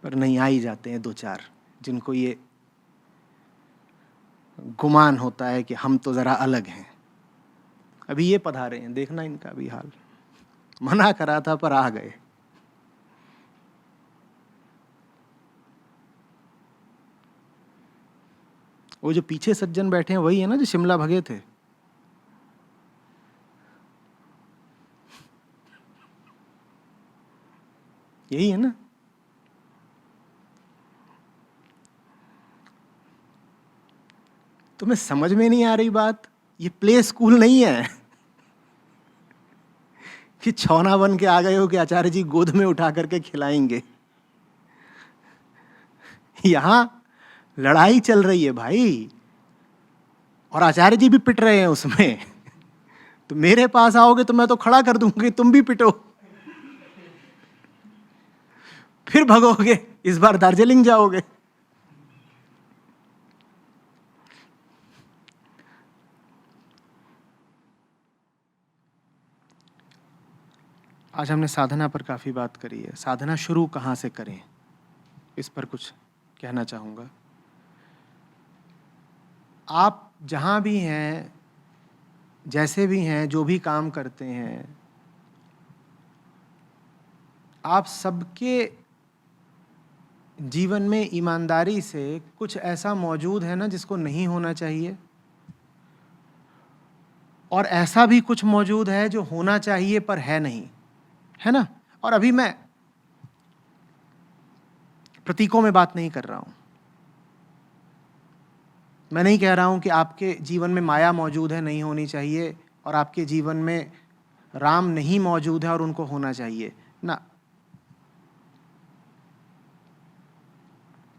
पर नहीं, आ ही जाते हैं 2-4 जिनको ये गुमान होता है कि हम तो जरा अलग हैं। अभी ये पधारे हैं, देखना इनका भी हाल। मना करा था पर आ गए। वो जो पीछे सज्जन बैठे हैं वही है ना जो शिमला भगे थे। यही है ना। तुम्हें समझ में नहीं आ रही बात? ये प्ले स्कूल नहीं है कि छौना बन के आ गए हो कि आचार्य जी गोद में उठा करके खिलाएंगे। यहां लड़ाई चल रही है भाई, और आचार्य जी भी पिट रहे हैं उसमें। तो मेरे पास आओगे तो मैं तो खड़ा कर दूंगी, तुम भी पिटो। फिर भगोगे, इस बार दार्जिलिंग जाओगे। आज हमने साधना पर काफ़ी बात करी है। साधना शुरू कहाँ से करें, इस पर कुछ कहना चाहूँगा। आप जहाँ भी हैं, जैसे भी हैं, जो भी काम करते हैं, आप सबके जीवन में ईमानदारी से कुछ ऐसा मौजूद है ना जिसको नहीं होना चाहिए, और ऐसा भी कुछ मौजूद है जो होना चाहिए पर है नहीं, है ना। और अभी मैं प्रतीकों में बात नहीं कर रहा हूं। मैं नहीं कह रहा हूँ कि आपके जीवन में माया मौजूद है, नहीं होनी चाहिए, और आपके जीवन में राम नहीं मौजूद है और उनको होना चाहिए ना,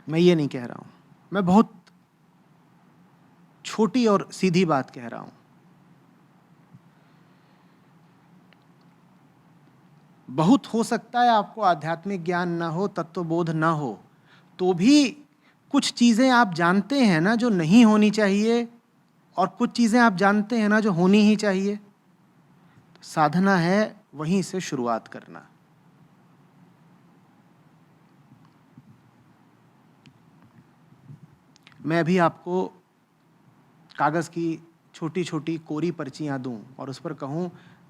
मैं ये नहीं कह रहा हूँ। मैं बहुत छोटी और सीधी बात कह रहा हूँ। बहुत हो सकता है आपको आध्यात्मिक ज्ञान ना हो, तत्वबोध ना हो, तो भी कुछ चीज़ें आप जानते हैं ना जो नहीं होनी चाहिए, और कुछ चीज़ें आप जानते हैं ना जो होनी ही चाहिए। साधना है वहीं से शुरुआत करना। मैं भी आपको कागज़ की छोटी छोटी कोरी पर्चियाँ दूं और उस पर कहूं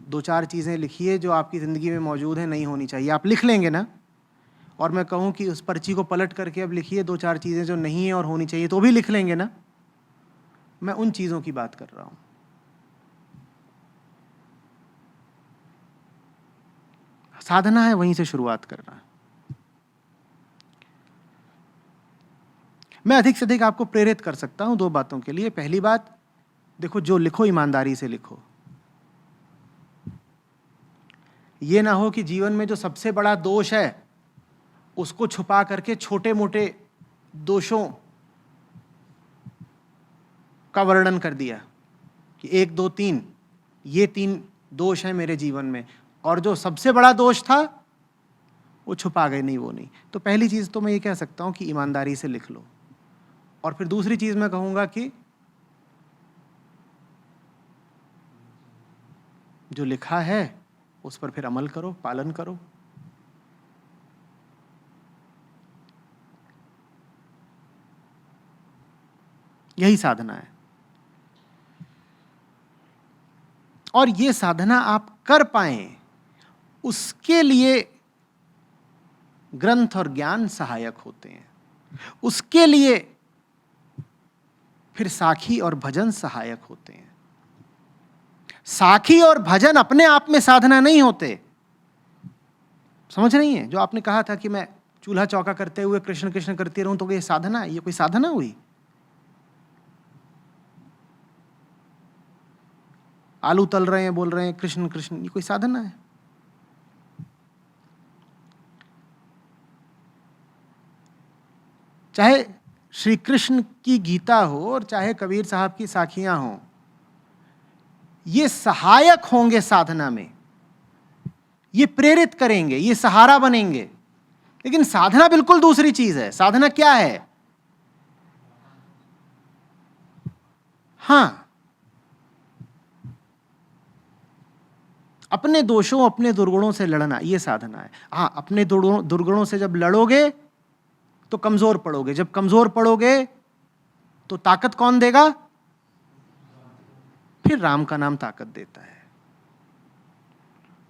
2-4 चीज़ें लिखिए जो आपकी ज़िंदगी में मौजूद हैं, नहीं होनी चाहिए, आप लिख लेंगे ना? और मैं कहूं कि उस पर्ची को पलट करके अब लिखिए 2-4 चीज़ें जो नहीं है और होनी चाहिए, तो भी लिख लेंगे ना? मैं उन चीज़ों की बात कर रहा हूं। साधना है वहीं से शुरुआत करना। मैं अधिक से अधिक आपको प्रेरित कर सकता हूं 2 बातों के लिए। पहली बात, देखो, जो लिखो ईमानदारी से लिखो। ये ना हो कि जीवन में जो सबसे बड़ा दोष है उसको छुपा करके छोटे मोटे दोषों का वर्णन कर दिया कि 1 2 3 ये 3 दोष हैं मेरे जीवन में, और जो सबसे बड़ा दोष था वो छुपा गए, नहीं वो नहीं। तो पहली चीज़ तो मैं ये कह सकता हूँ कि ईमानदारी से लिख लो। और फिर दूसरी चीज़ मैं कहूँगा कि जो लिखा है उस पर फिर अमल करो, पालन करो। यही साधना है। और ये साधना आप कर पाएं उसके लिए ग्रंथ और ज्ञान सहायक होते हैं, उसके लिए फिर साखी और भजन सहायक होते हैं। साखी और भजन अपने आप में साधना नहीं होते, समझ रही हैं? जो आपने कहा था कि मैं चूल्हा चौका करते हुए कृष्ण कृष्ण करती रहूं तो ये साधना है? ये कोई साधना हुई? आलू तल रहे हैं, बोल रहे हैं कृष्ण कृष्ण, ये कोई साधना है? चाहे श्री कृष्ण की गीता हो और चाहे कबीर साहब की साखियां हों, ये सहायक होंगे साधना में, ये प्रेरित करेंगे, ये सहारा बनेंगे। लेकिन साधना बिल्कुल दूसरी चीज है। साधना क्या है? हां, अपने दोषों, अपने दुर्गुणों से लड़ना, ये साधना है। हां, अपने दुर्गुणों से जब लड़ोगे तो कमजोर पड़ोगे, जब कमजोर पड़ोगे तो ताकत कौन देगा? फिर राम का नाम ताकत देता है,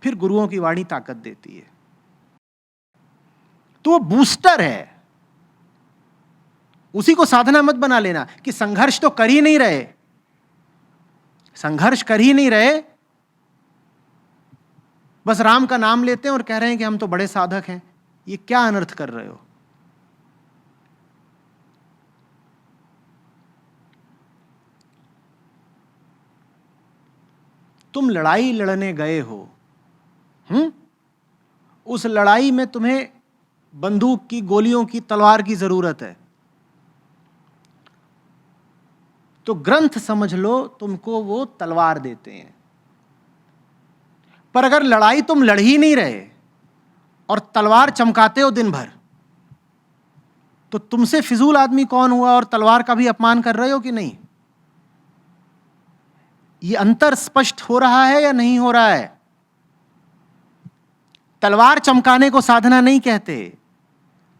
फिर गुरुओं की वाणी ताकत देती है। तो वो बूस्टर है, उसी को साधना मत बना लेना कि संघर्ष तो कर ही नहीं रहे, संघर्ष कर ही नहीं रहे, बस राम का नाम लेते हैं और कह रहे हैं कि हम तो बड़े साधक हैं। ये क्या अनर्थ कर रहे हो? तुम लड़ाई लड़ने गए हो, उस लड़ाई में तुम्हें बंदूक की, गोलियों की, तलवार की जरूरत है, तो ग्रंथ समझ लो तुमको वो तलवार देते हैं। पर अगर लड़ाई तुम लड़ ही नहीं रहे और तलवार चमकाते हो दिन भर, तो तुमसे फिजूल आदमी कौन हुआ और तलवार का भी अपमान कर रहे हो कि नहीं? ये अंतर स्पष्ट हो रहा है या नहीं हो रहा है? तलवार चमकाने को साधना नहीं कहते,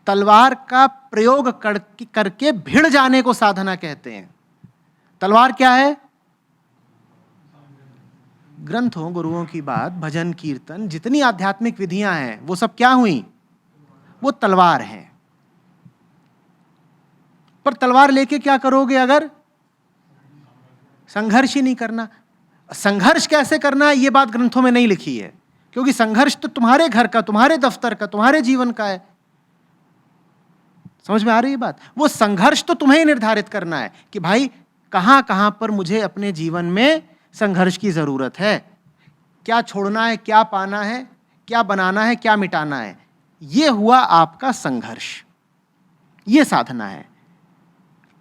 तलवार का प्रयोग करके भिड़ जाने को साधना कहते हैं। तलवार क्या है? ग्रंथों, गुरुओं की बात, भजन, कीर्तन, जितनी आध्यात्मिक विधियां हैं वो सब क्या हुई? वो तलवार हैं। पर तलवार लेके क्या करोगे अगर संघर्ष ही नहीं करना? संघर्ष कैसे करना है ये बात ग्रंथों में नहीं लिखी है, क्योंकि संघर्ष तो तुम्हारे घर का, तुम्हारे दफ्तर का, तुम्हारे जीवन का है। समझ में आ रही है बात? वो संघर्ष तो तुम्हें ही निर्धारित करना है कि भाई कहां कहां पर मुझे अपने जीवन में संघर्ष की जरूरत है, क्या छोड़ना है, क्या पाना है, क्या बनाना है, क्या मिटाना है। ये हुआ आपका संघर्ष, ये साधना है।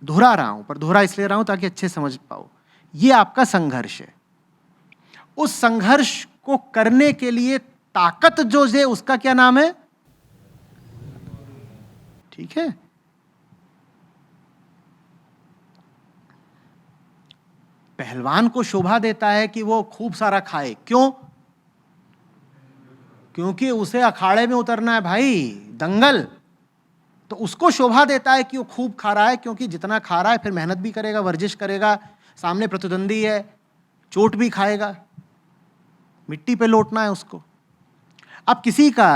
दोहरा रहा हूं, पर दोहरा इसलिए रहा हूं ताकि अच्छे समझ पाओ। ये आपका संघर्ष है। उस संघर्ष को करने के लिए ताकत जो है उसका क्या नाम है? ठीक है। पहलवान को शोभा देता है कि वो खूब सारा खाए। क्यों? क्योंकि उसे अखाड़े में उतरना है भाई, दंगल। तो उसको शोभा देता है कि वो खूब खा रहा है, क्योंकि जितना खा रहा है फिर मेहनत भी करेगा, वर्जिश करेगा, सामने प्रतिद्वंदी है, चोट भी खाएगा, मिट्टी पे लौटना है उसको। अब किसी का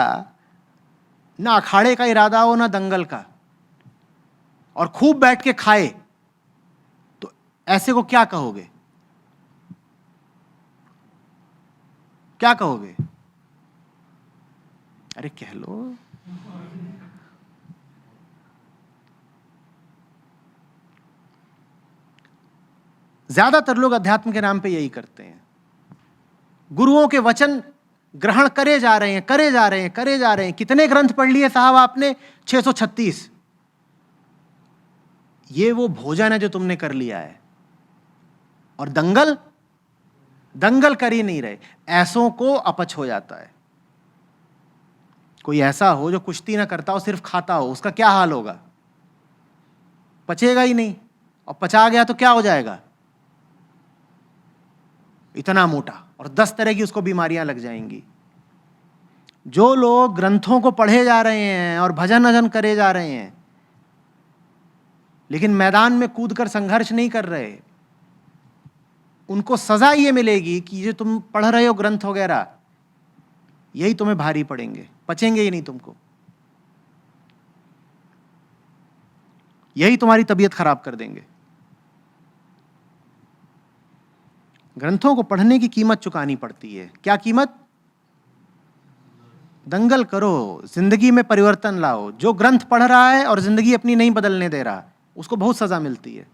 ना अखाड़े का इरादा हो ना दंगल का, और खूब बैठ के खाए, तो ऐसे को क्या कहोगे? क्या कहोगे? अरे कह लो। ज्यादातर लोग अध्यात्म के नाम पे यही करते हैं। गुरुओं के वचन ग्रहण करे जा रहे हैं, करे जा रहे हैं, करे जा रहे हैं। कितने ग्रंथ पढ़ लिए साहब आपने? 636। ये वो भोजन है जो तुमने कर लिया है। और दंगल, दंगल कर ही नहीं रहे। ऐसों को अपच हो जाता है। कोई ऐसा हो जो कुश्ती ना करता हो, सिर्फ खाता हो, उसका क्या हाल होगा? पचेगा ही नहीं, और पचा गया तो क्या हो जाएगा? इतना मोटा, और 10 तरह की उसको बीमारियां लग जाएंगी। जो लोग ग्रंथों को पढ़े जा रहे हैं और भजन अजन करे जा रहे हैं, लेकिन मैदान में कूदकर संघर्ष नहीं कर रहे, उनको सजा ये मिलेगी कि जो तुम पढ़ रहे हो ग्रंथ वगैरह, यही तुम्हें भारी पड़ेंगे, पचेंगे ही नहीं तुमको, यही तुम्हारी तबीयत खराब कर देंगे। ग्रंथों को पढ़ने की कीमत चुकानी पड़ती है। क्या कीमत? दंगल करो, जिंदगी में परिवर्तन लाओ। जो ग्रंथ पढ़ रहा है और जिंदगी अपनी नहीं बदलने दे रहा, उसको बहुत सजा मिलती है।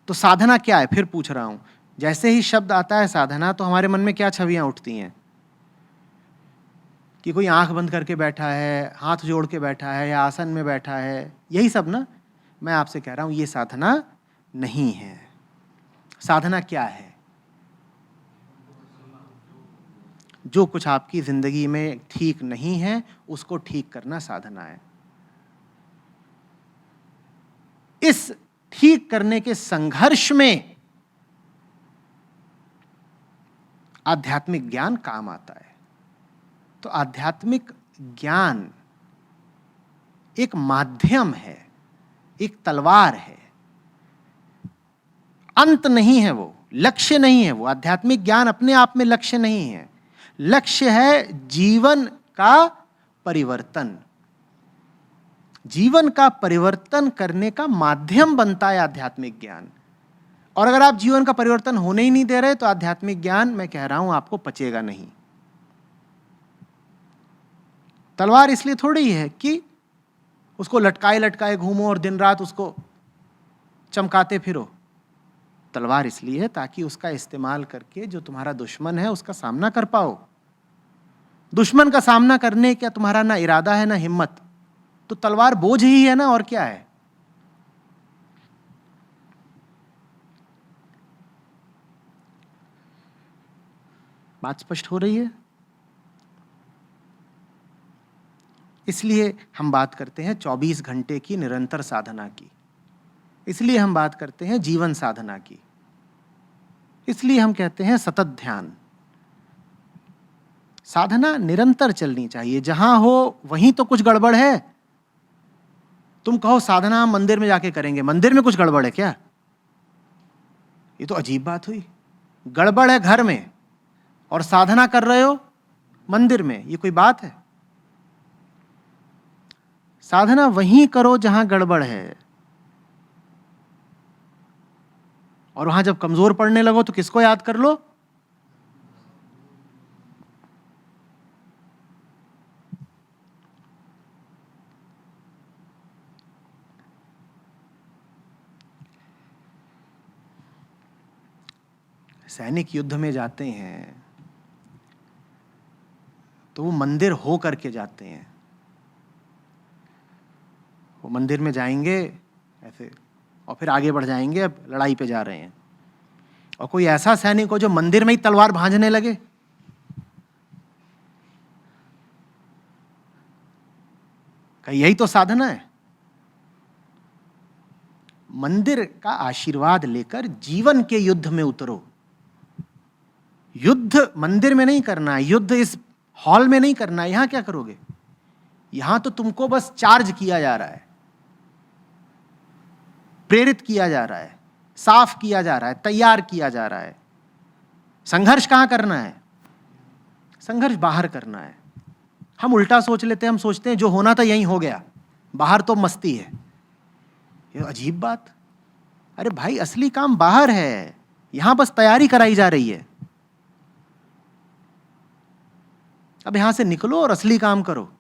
तो साधना क्या है? फिर पूछ रहा हूं। जैसे ही शब्द आता है साधना, तो हमारे मन में क्या छवियां उठती हैं? कि कोई आंख बंद करके बैठा है, हाथ जोड़ के बैठा है, या आसन में बैठा है, यही सब ना। मैं आपसे कह रहा हूं ये साधना नहीं है। साधना क्या है? जो कुछ आपकी जिंदगी में ठीक नहीं है उसको ठीक करना साधना है। इस ठीक करने के संघर्ष में आध्यात्मिक ज्ञान काम आता है। तो आध्यात्मिक ज्ञान एक माध्यम है, एक तलवार है, अंत नहीं है, वो लक्ष्य नहीं है। वो आध्यात्मिक ज्ञान अपने आप में लक्ष्य नहीं है। लक्ष्य है जीवन का परिवर्तन। जीवन का परिवर्तन करने का माध्यम बनता है आध्यात्मिक ज्ञान। और अगर आप जीवन का परिवर्तन होने ही नहीं दे रहे, तो आध्यात्मिक ज्ञान, मैं कह रहा हूं, आपको पचेगा नहीं। तलवार इसलिए थोड़ी है कि उसको लटकाए लटकाए घूमो और दिन रात उसको चमकाते फिरो। तलवार इसलिए है ताकि उसका इस्तेमाल करके जो तुम्हारा दुश्मन है उसका सामना कर पाओ। दुश्मन का सामना करने का तुम्हारा ना इरादा है ना हिम्मत, तो तलवार बोझ ही है ना, और क्या है। बात स्पष्ट हो रही है? इसलिए हम बात करते हैं 24 घंटे की निरंतर साधना की। इसलिए हम बात करते हैं जीवन साधना की। इसलिए हम कहते हैं सतत ध्यान। साधना निरंतर चलनी चाहिए। जहां हो वहीं तो कुछ गड़बड़ है। तुम कहो साधना हम मंदिर में जाके करेंगे, मंदिर में कुछ गड़बड़ है क्या? ये तो अजीब बात हुई। गड़बड़ है घर में और साधना कर रहे हो मंदिर में, ये कोई बात है? साधना वहीं करो जहां गड़बड़ है। और वहां जब कमजोर पड़ने लगो तो किसको याद कर लो? सैनिक युद्ध में जाते हैं तो वो मंदिर हो करके जाते हैं। वो मंदिर में जाएंगे ऐसे और फिर आगे बढ़ जाएंगे, अब लड़ाई पे जा रहे हैं। और कोई ऐसा सैनिक हो जो मंदिर में ही तलवार भांजने लगे, क्या यही तो साधना है? मंदिर का आशीर्वाद लेकर जीवन के युद्ध में उतरो। युद्ध मंदिर में नहीं करना है, युद्ध इस हॉल में नहीं करना है। यहां क्या करोगे? यहां तो तुमको बस चार्ज किया जा रहा है, प्रेरित किया जा रहा है, साफ किया जा रहा है, तैयार किया जा रहा है। संघर्ष कहां करना है? संघर्ष बाहर करना है। हम उल्टा सोच लेते हैं, हम सोचते हैं जो होना था यहीं हो गया, बाहर तो मस्ती है। ये अजीब बात। अरे भाई, असली काम बाहर है, यहां बस तैयारी कराई जा रही है। अब यहां से निकलो और असली काम करो।